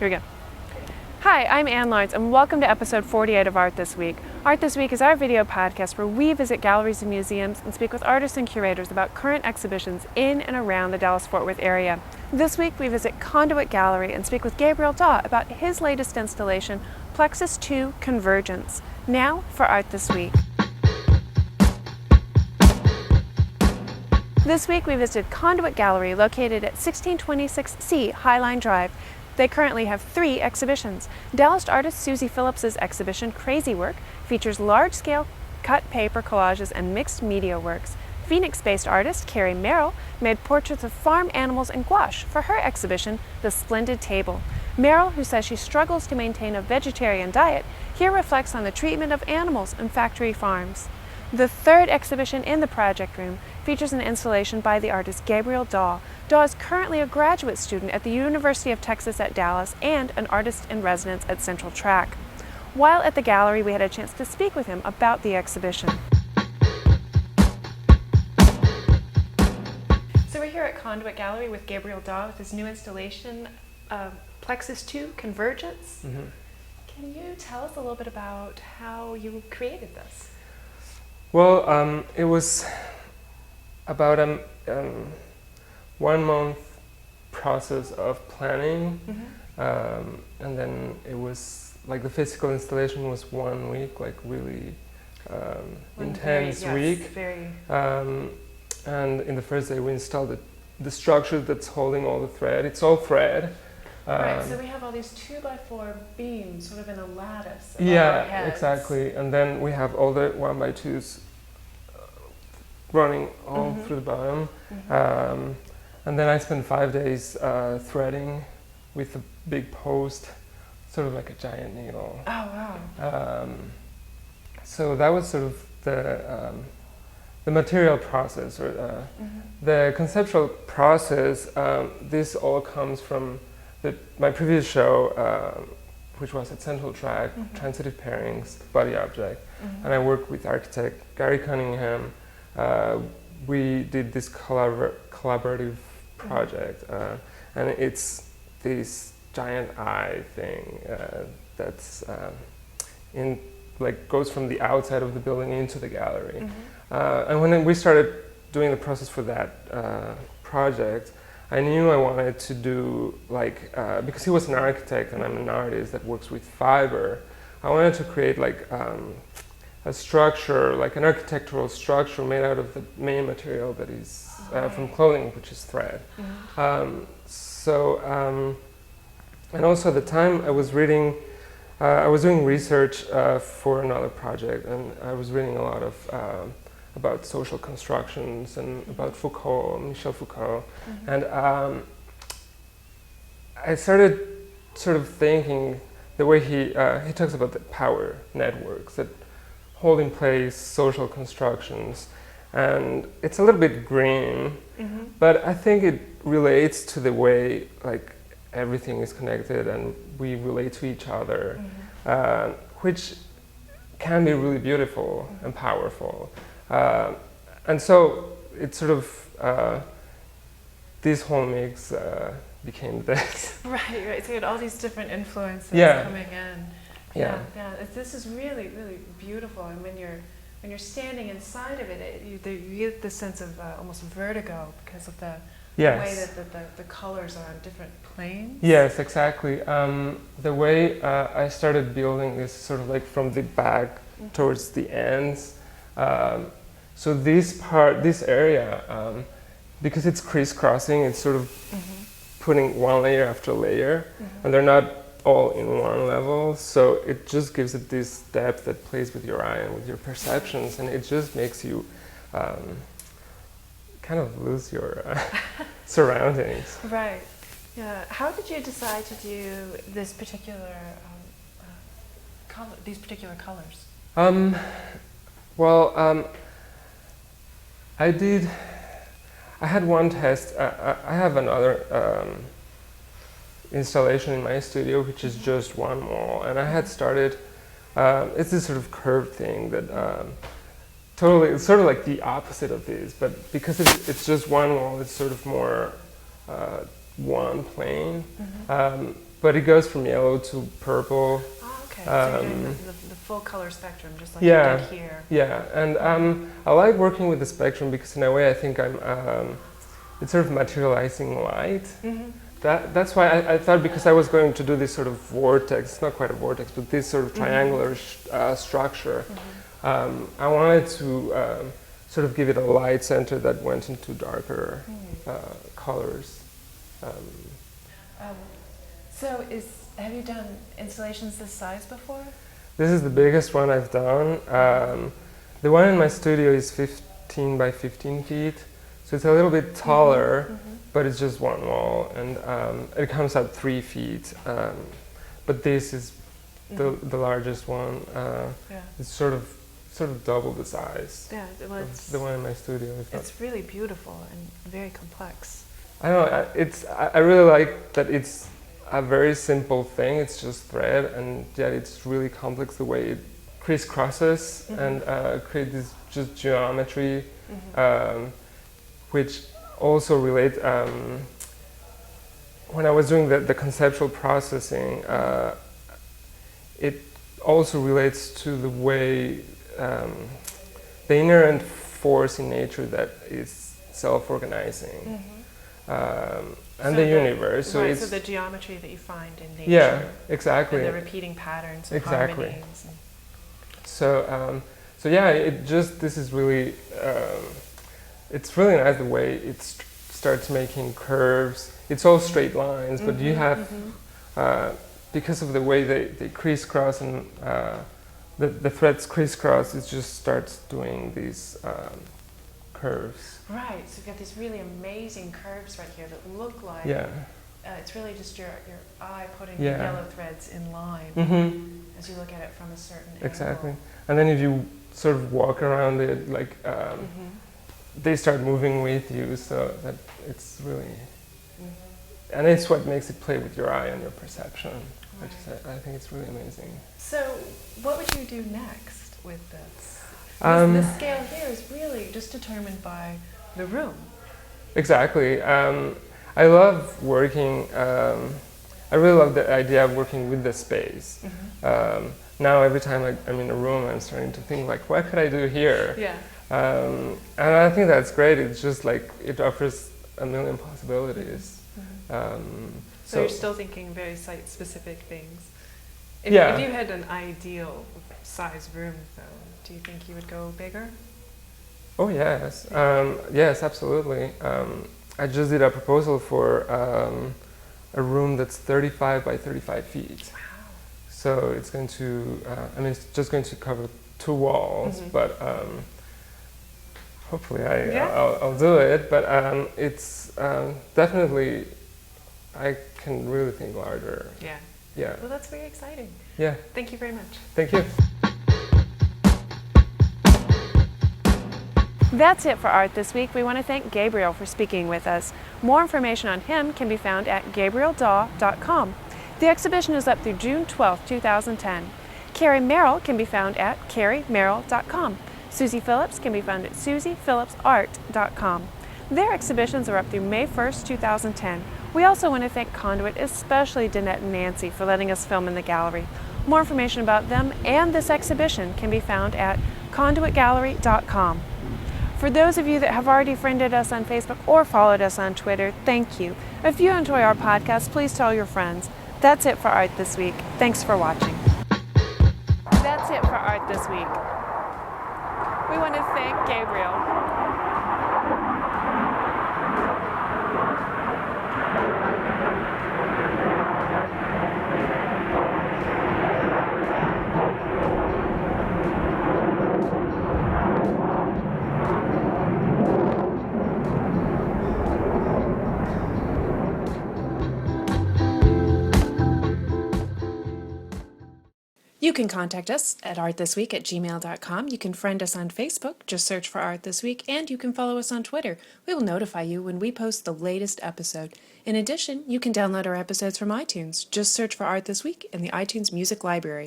Here we go. Hi, I'm Ann Lawrence, and welcome to episode 48 of Art This Week. Art This Week is our video podcast where we visit galleries and museums and speak with artists and curators about current exhibitions in and around the Dallas-Fort Worth area. This week, we visit Conduit Gallery and speak with Gabriel Dawe about his latest installation, Plexus II Convergence. Now for Art This Week. This week, we visited Conduit Gallery, located at 1626C Highline Drive. They currently have 3 exhibitions. Dallas artist Susie Phillips's exhibition, Crazy Work, features large-scale cut paper collages and mixed media works. Phoenix-based artist Carrie Merrill made portraits of farm animals in gouache for her exhibition, The Splendid Table. Merrill, who says she struggles to maintain a vegetarian diet, here reflects on the treatment of animals in factory farms. The 3rd exhibition in the project room features an installation by the artist Gabriel Dawe. Dawe is currently a graduate student at the University of Texas at Dallas and an artist in residence at Central Track. While at the gallery, we had a chance to speak with him about the exhibition. So we're here at Conduit Gallery with Gabriel Dawe with his new installation, Plexus II Convergence. Mm-hmm. Can you tell us a little bit about how you created this? Well, it was about a 1-month process of planning, and then it was like the physical installation was 1 week, like really intense week. And in the first day we installed the structure that's holding all the thread. It's all thread. Right, so we have all these 2x4 beams sort of in a lattice. Yeah, exactly. And then we have all the 1x2s running all through the bottom. And then I spent 5 days threading with a big post, sort of like a giant needle. Oh, wow. So that was sort of the material process, or the conceptual process. This all comes from my previous show, which was at Central Track, Transitive Pairings, Body Object. And I worked with architect Gary Cunningham. We did this collaborative project, and it's this giant eye thing that's goes from the outside of the building into the gallery. And when we started doing the process for that project, I knew I wanted to do because he was an architect and I'm an artist that works with fiber, I wanted to create a structure, like an architectural structure made out of the main material that is from clothing, which is thread. And also at the time I was reading, I was doing research for another project, and I was reading a lot of about social constructions and about Foucault, Michel Foucault. And I started sort of thinking the way he talks about the power networks that hold in place social constructions, and it's a little bit grim, but I think it relates to the way everything is connected and we relate to each other, which can be really beautiful and powerful. And so it sort of this whole mix became this. Right. So you had all these different influences coming in. Yeah. This is really, really beautiful, and when you're standing inside of it, you get this sense of almost vertigo because of the way that the colors are on different planes. Yes, exactly. The way I started building is sort of like from the back towards the ends. So this area, because it's crisscrossing, it's sort of putting one layer after layer, and they're not all in one level, so it just gives it this depth that plays with your eye and with your perceptions, and it just makes you kind of lose your surroundings. Right. Yeah. How did you decide to do this particular these particular colors? I had one test. I have another installation in my studio, which is just one wall, and I had started. It's this sort of curved thing that it's sort of like the opposite of this, but because it's just one wall, it's sort of more one plane. but it goes from yellow to purple. Oh, okay. So you're doing the full color spectrum, just like you Yeah, did here. yeah, and I like working with the spectrum because in a way I think it's sort of materializing light. That's why I thought, because I was going to do this sort of vortex, it's not quite a vortex, but this sort of triangular structure, I wanted to sort of give it a light center that went into darker colors. So have you done installations this size before? This is the biggest one I've done. The one in my studio is 15 by 15 feet, so it's a little bit taller, but it's just one wall, and it comes out 3 feet. But this is the largest one. It's sort of double the size. Yeah, well, of the one in my studio. It's really beautiful and very complex. I don't know. I really like that it's a very simple thing. It's just thread, and yet it's really complex the way it crisscrosses and create this just geometry, which also relate. When I was doing the conceptual processing, it also relates to the way the inherent force in nature that is self-organizing. And the universe. So the geometry that you find in nature. Yeah, exactly. And the repeating patterns and harmonies. So yeah, this is really, it's really nice the way it starts making curves. It's all straight lines, but you have, because of the way they crisscross and the threads crisscross, it just starts doing these curves. Right, so you've got these really amazing curves right here that look like, it's really just your eye putting the yellow threads in line as you look at it from a certain angle. And then if you sort of walk around it, like they start moving with you, so that it's really, and it's what makes it play with your eye and your perception. Right. I think it's really amazing. So what would you do next with this? This scale here is really just determined by the room. Exactly. I love working, I really love the idea of working with the space. Now every time I'm in a room, I'm starting to think like, what could I do here? Yeah. And I think that's great. It's just like, it offers a million possibilities. So you're still thinking very site-specific things. If you had an ideal size room, though, do you think you would go bigger? Oh yes, yes, absolutely. I just did a proposal for a room that's 35 by 35 feet. Wow. So it's going to, it's just going to cover 2 walls, but hopefully I'll do it. But it's definitely, I can really think larger. Yeah. Yeah. Well, that's very exciting. Yeah. Thank you very much. Thank you. That's it for Art This Week. We want to thank Gabriel for speaking with us. More information on him can be found at GabrielDawe.com. The exhibition is up through June 12, 2010. Carrie Merrill can be found at CarrieMerrill.com. Susie Phillips can be found at SusiePhillipsArt.com. Their exhibitions are up through May 1st, 2010. We also want to thank Conduit, especially Danette and Nancy, for letting us film in the gallery. More information about them and this exhibition can be found at ConduitGallery.com. For those of you that have already friended us on Facebook or followed us on Twitter, thank you. If you enjoy our podcast, please tell your friends. That's it for Art This Week. Thanks for watching. That's it for Art This Week. We want to thank Gabriel. You can contact us at artthisweek@gmail.com. You can friend us on Facebook, just search for Art This Week, and you can follow us on Twitter. We will notify you when we post the latest episode. In addition, you can download our episodes from iTunes. Just search for Art This Week in the iTunes Music Library.